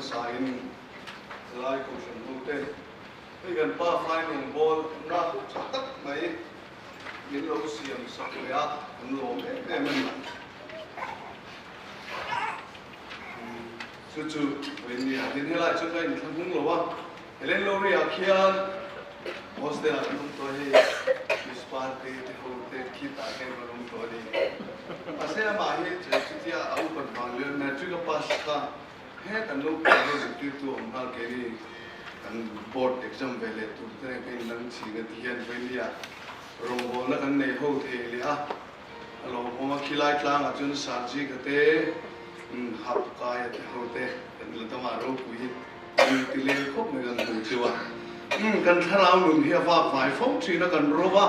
masain lai ko shan hote ai gan pa final ball na chatak mai min lo siam sakya an lo me men chu chu when ni din hela chu kai thang hung lo wa helen lo ri akhian hostel a num to he dispar te hote ki ta ke num to ni ase ma he che au par bang le na chu ka pas ka he kan lo ke le tu om ha ke ni kan board exam vele tu te ke lang chi ga thian ve lia rong bo na kan nei ho the le a alo mo ma khilai tlang a chun sa ji ka te hap ka ya te ho te kan la ta ma ro ku hi ti le khop me gan tu chiwa kan tharau nun hi va vai phong chi na kan ro wa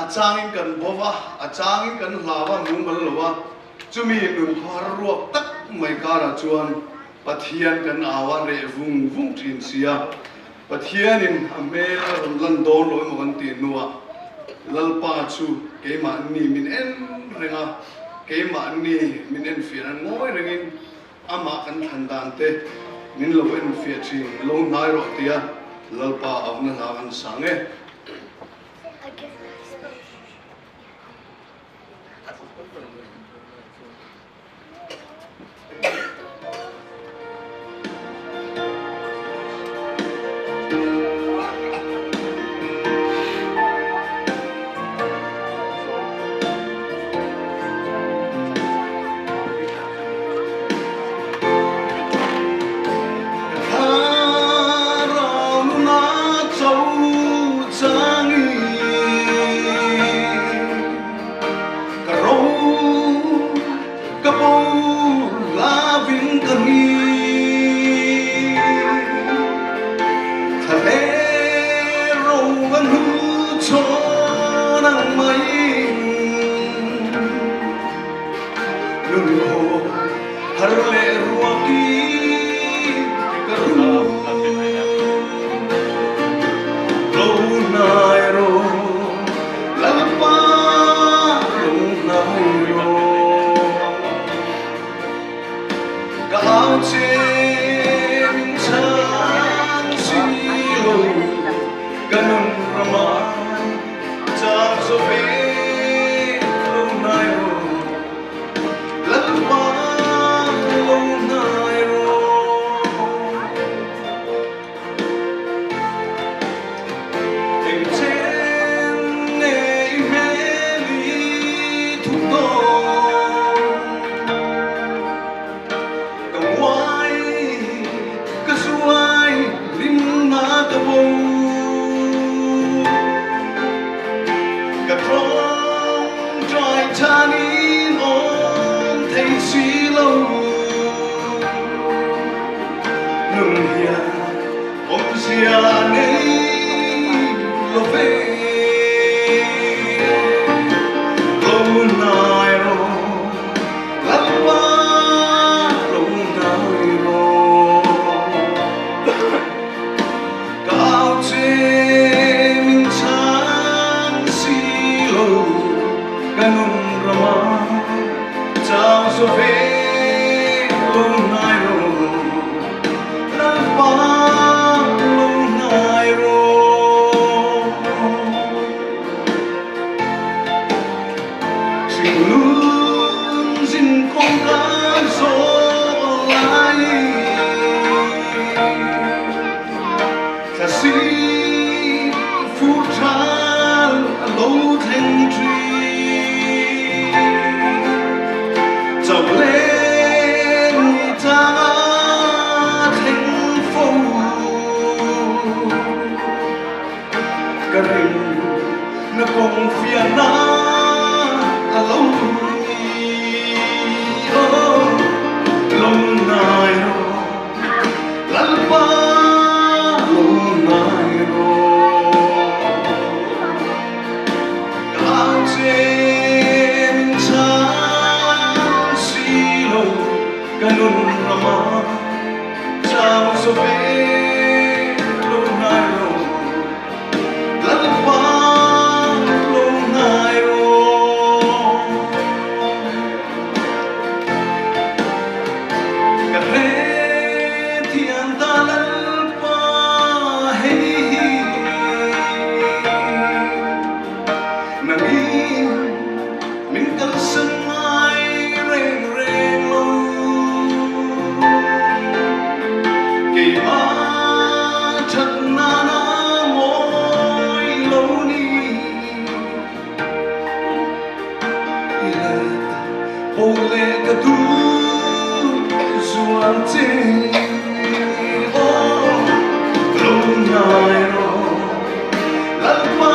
a changin kan bo wa a changin kan hla wa mu mal lo wa chumi nun khar ruak tak mai ka ra chuan pathian kan awa re vung vung thin sia pathian in amel lan don loi mo kan ti nuwa lalpa chu ke ma ni min en renga ke ma ni min en fian ngoi rengin ama kan thandan te min lo en fia chi lo nai ro tia lalpa avna na kan sange lalpa hey nami min kan sangai reng reng lo kay ma thật na na ngồi lâu ni ole ka tu suan te o lâu nay ro lalpa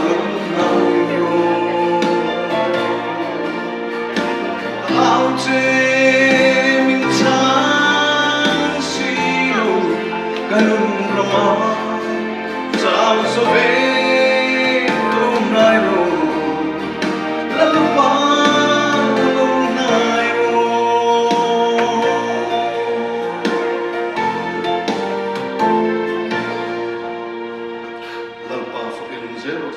lâu nay ro ao te min tan si lo kanun roma sao so ve lâu nay ro lalpa Zero